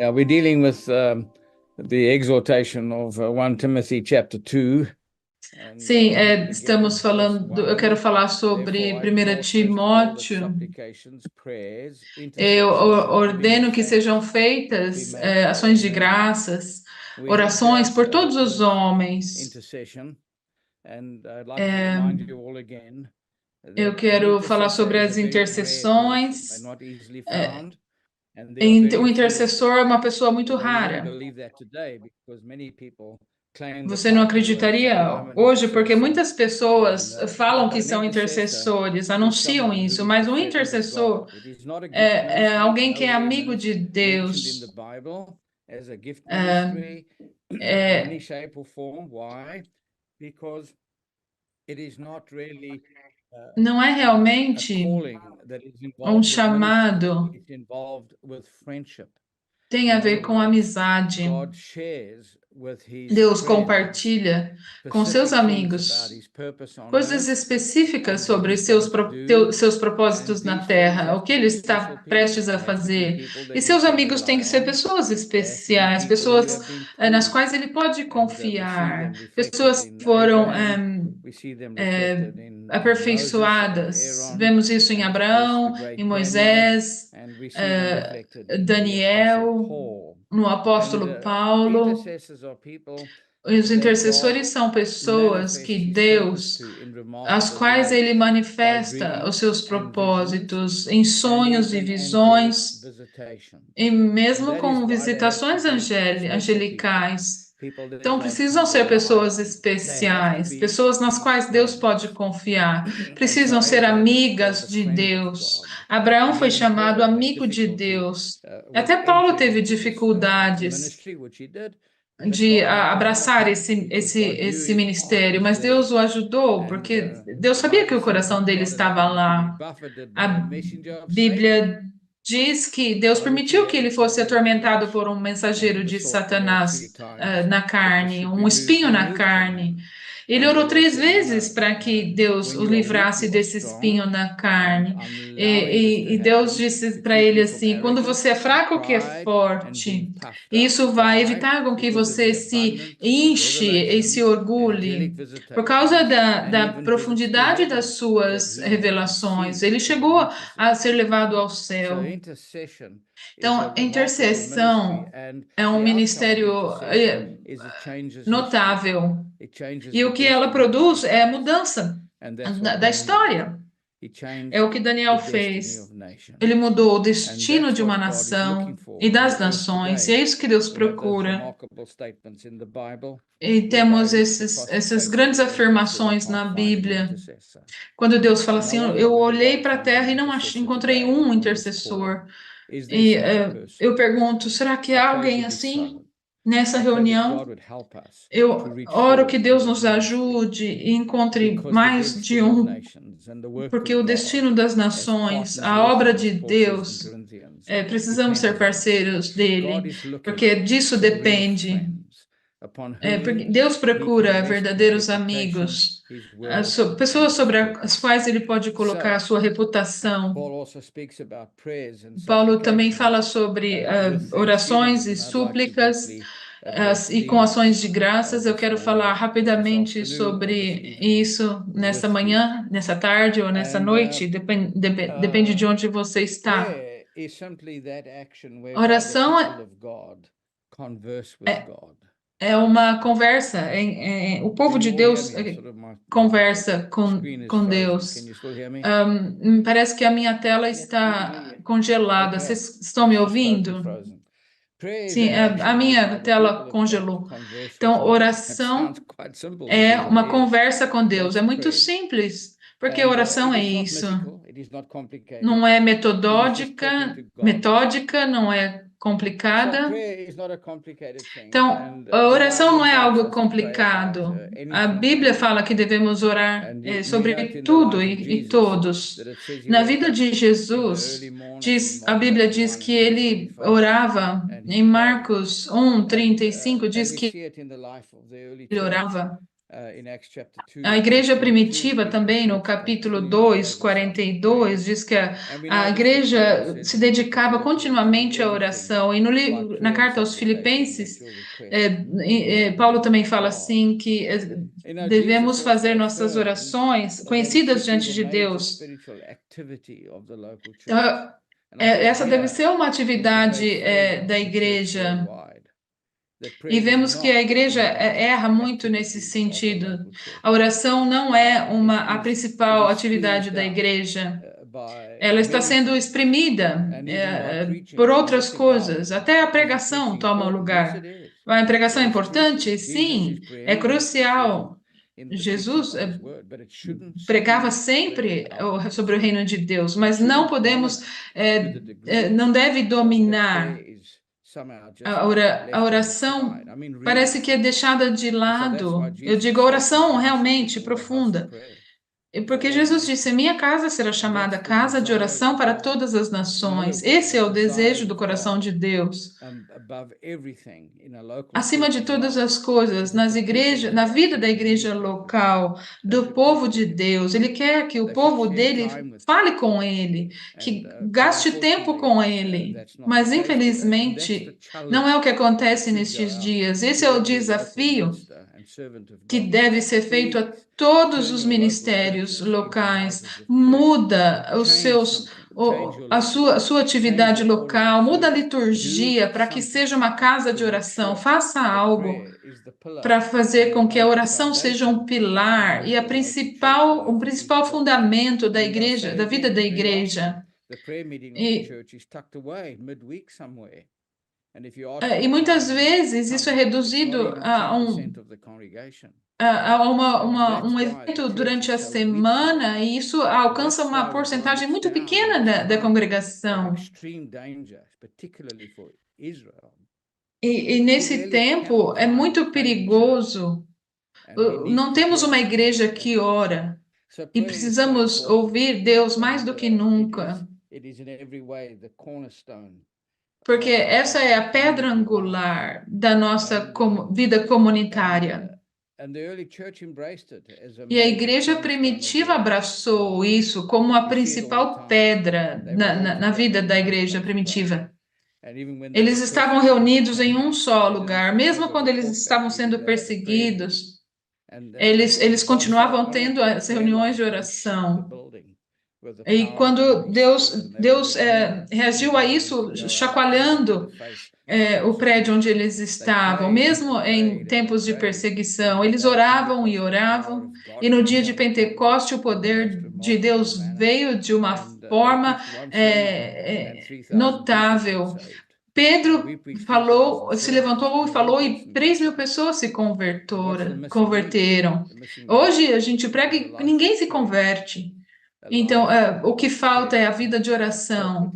Yeah, we're dealing with the exhortation of 1 Timothy chapter 2. Sim, estamos falando, eu quero falar sobre 1 Timóteo. Eu ordeno que sejam feitas ações de graças, orações por todos os homens. Eu quero falar sobre as intercessões. O intercessor é uma pessoa muito rara. Você não acreditaria hoje, porque muitas pessoas falam que são intercessores, anunciam isso, mas um intercessor é alguém que é amigo de Deus. Não é realmente um chamado, tem a ver com amizade. Deus compartilha com seus amigos coisas específicas sobre seus propósitos na Terra, o que ele está prestes a fazer. E seus amigos têm que ser pessoas especiais, pessoas nas quais ele pode confiar, pessoas que foram aperfeiçoadas. Vemos isso em Abraão, em Moisés, Daniel, no apóstolo Paulo. Os intercessores são pessoas que Deus, as quais ele manifesta os seus propósitos em sonhos e visões, e mesmo com visitações angelicais. Então, precisam ser pessoas especiais, pessoas nas quais Deus pode confiar, precisam ser amigas de Deus. Abraão foi chamado amigo de Deus. Até Paulo teve dificuldades de abraçar esse ministério, mas Deus o ajudou, porque Deus sabia que o coração dele estava lá. A Bíblia diz que Deus permitiu que ele fosse atormentado por um mensageiro de Satanás na carne, um espinho na carne. Ele orou 3 vezes para que Deus o livrasse desse espinho na carne. E Deus disse para ele assim: quando você é fraco, que é forte. Isso vai evitar com que você se enche e se orgulhe. Por causa da profundidade das suas revelações, ele chegou a ser levado ao céu. Então, a intercessão é um ministério notável. E o que ela produz é a mudança da história. É o que Daniel fez. Ele mudou o destino de uma nação e das nações. E é isso que Deus procura. E temos essas grandes afirmações na Bíblia. Quando Deus fala assim, eu olhei para a terra e não encontrei um intercessor. E eu pergunto, será que há alguém assim nessa reunião? Eu oro que Deus nos ajude e encontre mais de um, porque o destino das nações, a obra de Deus, precisamos ser parceiros dele, porque disso depende. Porque Deus procura verdadeiros amigos, pessoas sobre as quais ele pode colocar a sua reputação. Paulo também fala sobre orações e súplicas e com ações de graças. Eu quero falar rapidamente sobre isso nessa manhã, nessa tarde ou nessa noite, depende de onde você está. Oração é uma conversa, o povo de Deus conversa com Deus. Parece que a minha tela está congelada. Vocês estão me ouvindo? Sim, a minha tela congelou. Então, oração é uma conversa com Deus. É muito simples, porque oração é isso. Não é metódica, não é complicada. Então, a oração não é algo complicado. A Bíblia fala que devemos orar sobre tudo e todos. Na vida de Jesus, a Bíblia diz que ele orava, em Marcos 1:35, diz que ele orava A igreja primitiva também, no capítulo 2, 42, diz que a igreja se dedicava continuamente à oração. E na carta aos Filipenses, Paulo também fala assim que devemos fazer nossas orações conhecidas diante de Deus. Então, essa deve ser uma atividade da igreja. E vemos que a igreja erra muito nesse sentido. A oração não é a principal atividade da igreja. Ela está sendo exprimida por outras coisas. Até a pregação toma o lugar. A pregação é importante? Sim, é crucial. Jesus pregava sempre sobre o reino de Deus, mas não podemos, não deve dominar. A oração parece que é deixada de lado. Eu digo oração realmente profunda. Porque Jesus disse, minha casa será chamada casa de oração para todas as nações. Esse é o desejo do coração de Deus. Acima de todas as coisas, nas igrejas, na vida da igreja local, do povo de Deus, ele quer que o povo dele fale com ele, que gaste tempo com ele. Mas, infelizmente, não é o que acontece nestes dias. Esse é o desafio que deve ser feito a todos os ministérios locais. Muda a sua atividade local, muda a liturgia para que seja uma casa de oração. Faça algo para fazer com que a oração seja um pilar e o principal fundamento da igreja, da vida da igreja. E muitas vezes isso é reduzido a um evento durante a semana, e isso alcança uma porcentagem muito pequena da congregação. E nesse tempo é muito perigoso. Não temos uma igreja que ora, e precisamos ouvir Deus mais do que nunca. Porque essa é a pedra angular da nossa vida comunitária. E a igreja primitiva abraçou isso como a principal pedra na vida da igreja primitiva. Eles estavam reunidos em um só lugar, mesmo quando eles estavam sendo perseguidos, eles continuavam tendo as reuniões de oração. E quando Deus reagiu a isso, chacoalhando o prédio onde eles estavam, mesmo em tempos de perseguição, eles oravam, e no dia de Pentecoste o poder de Deus veio de uma forma notável. Pedro se levantou e falou, e 3.000 pessoas se converteram. Hoje a gente prega e ninguém se converte. Então, o que falta é a vida de oração,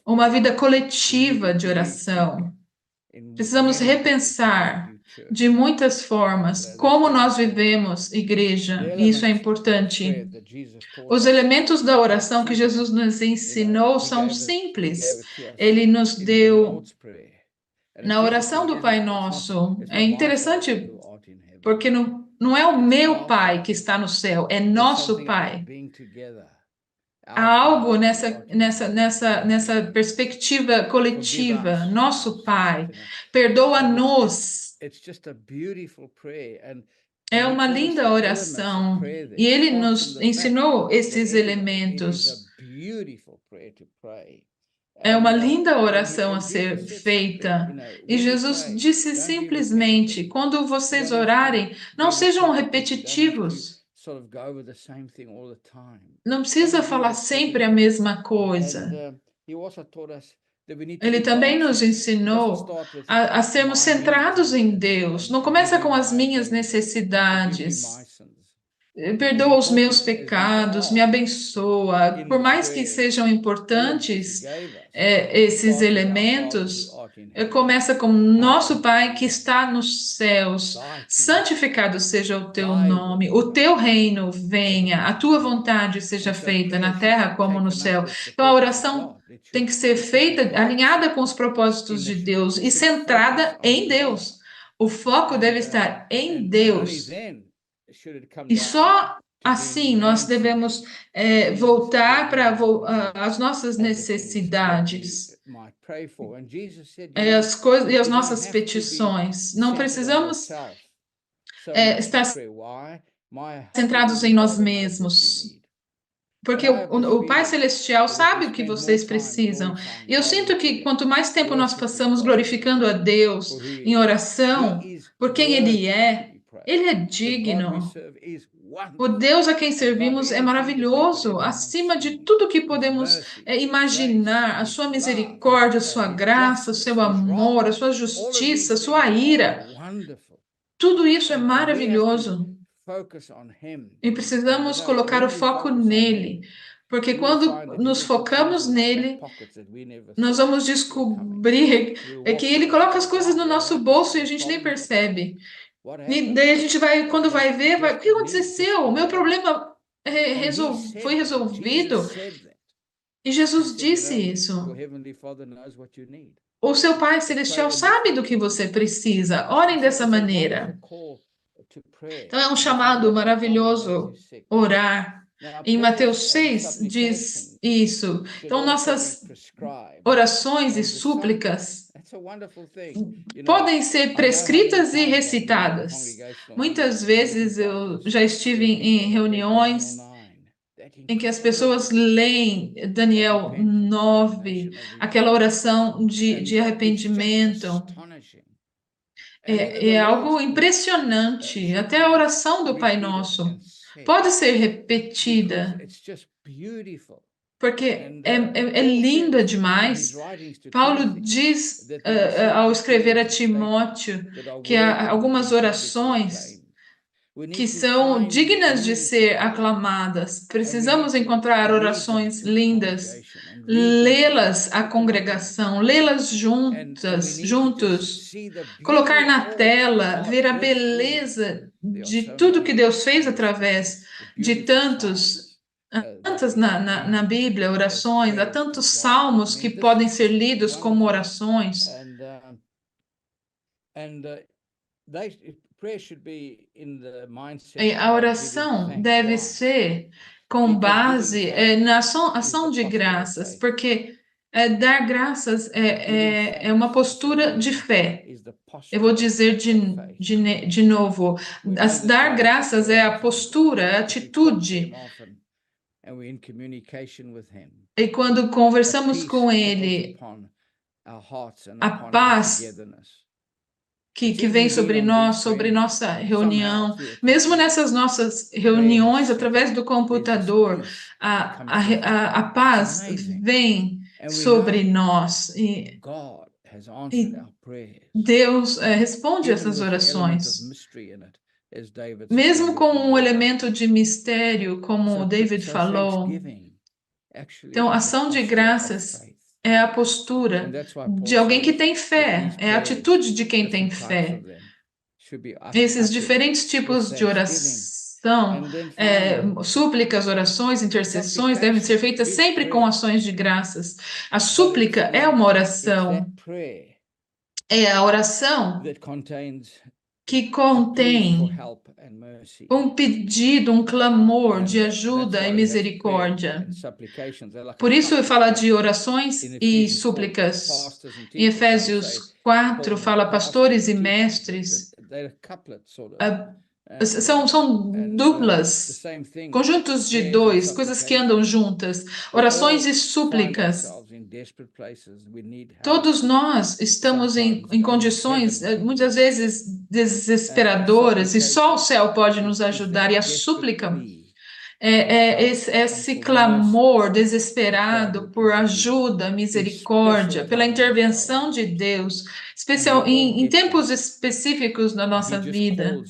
uma vida coletiva de oração. Precisamos repensar de muitas formas como nós vivemos igreja, e isso é importante. Os elementos da oração que Jesus nos ensinou são simples. Ele nos deu na oração do Pai Nosso. É interessante porque não é o meu Pai que está no céu, é nosso Pai. Há algo nessa perspectiva coletiva, nosso Pai, perdoa-nos. É uma linda oração, e ele nos ensinou esses elementos. É uma linda oração a ser feita. E Jesus disse simplesmente, quando vocês orarem, não sejam repetitivos. Não precisa falar sempre a mesma coisa. Ele também nos ensinou a sermos centrados em Deus. Não começa com as minhas necessidades. Perdoa os meus pecados, me abençoa. Por mais que sejam importantes esses elementos, começa com nosso Pai que está nos céus. Santificado seja o teu nome, o teu reino venha, a tua vontade seja feita na terra como no céu. Então a oração tem que ser feita alinhada com os propósitos de Deus e centrada em Deus. O foco deve estar em Deus. E só assim nós devemos voltar para as nossas necessidades, as coisas e as nossas petições. Não precisamos estar centrados em nós mesmos, porque o Pai Celestial sabe o que vocês precisam. E eu sinto que quanto mais tempo nós passamos glorificando a Deus em oração, por quem Ele é digno. O Deus a quem servimos é maravilhoso, acima de tudo que podemos imaginar. A sua misericórdia, a sua graça, o seu amor, a sua justiça, a sua ira. Tudo isso é maravilhoso. E precisamos colocar o foco nele, porque quando nos focamos nele, nós vamos descobrir que ele coloca as coisas no nosso bolso e a gente nem percebe. E daí a gente vai, quando vai ver, o que aconteceu? O meu problema foi resolvido. E Jesus disse isso. O seu Pai Celestial sabe do que você precisa. Orem dessa maneira. Então é um chamado maravilhoso orar. Em Mateus 6 diz isso. Então nossas orações e súplicas podem ser prescritas e recitadas. Muitas vezes eu já estive em reuniões em que as pessoas leem Daniel 9, aquela oração de arrependimento. É algo impressionante. Até a oração do Pai Nosso pode ser repetida, porque é linda demais. Paulo diz, ao escrever a Timóteo, que há algumas orações que são dignas de ser aclamadas. Precisamos encontrar orações lindas, lê-las à congregação, lê-las juntos, colocar na tela, ver a beleza de tudo que Deus fez através de tantas na Bíblia, orações, há tantos salmos que podem ser lidos como orações. A oração deve ser com base na ação de graças, porque dar graças é uma postura de fé. Eu vou dizer de novo, dar graças é a postura, a atitude. E quando conversamos com Ele, a paz que vem sobre nós, sobre nossa reunião, mesmo nessas nossas reuniões através do computador, a paz vem sobre nós e Deus responde essas orações. Mesmo com um elemento de mistério, como o David falou. Então, ação de graças é a postura de alguém que tem fé, é a atitude de quem tem fé. Esses diferentes tipos de oração, súplicas, orações, intercessões, devem ser feitas sempre com ações de graças. A súplica é uma oração. É a oração que contém um pedido, um clamor de ajuda e misericórdia. Por isso fala de orações e súplicas. Em Efésios 4 fala pastores e mestres. São duplas, conjuntos de dois, coisas que andam juntas, orações e súplicas. Todos nós estamos em condições, muitas vezes, desesperadoras, e só o céu pode nos ajudar, e a súplica esse clamor desesperado por ajuda, misericórdia, pela intervenção de Deus, especial em tempos específicos da nossa vida.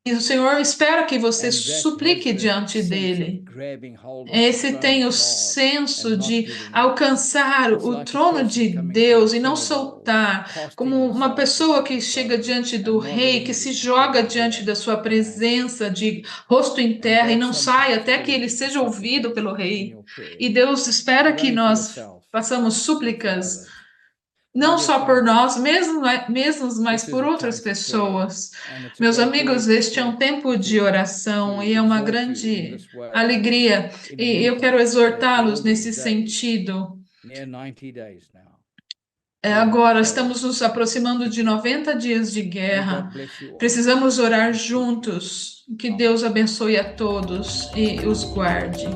E o Senhor espera que você suplique diante dele. Esse tem o senso de alcançar o trono de Deus e não soltar, como uma pessoa que chega diante do rei, que se joga diante da sua presença de rosto em terra e não sai até que ele seja ouvido pelo rei. E Deus espera que nós façamos súplicas não só por nós mesmos, mas por outras pessoas. Meus amigos, este é um tempo de oração e é uma grande alegria. E eu quero exortá-los nesse sentido. Agora estamos nos aproximando de 90 dias de guerra. Precisamos orar juntos. Que Deus abençoe a todos e os guarde.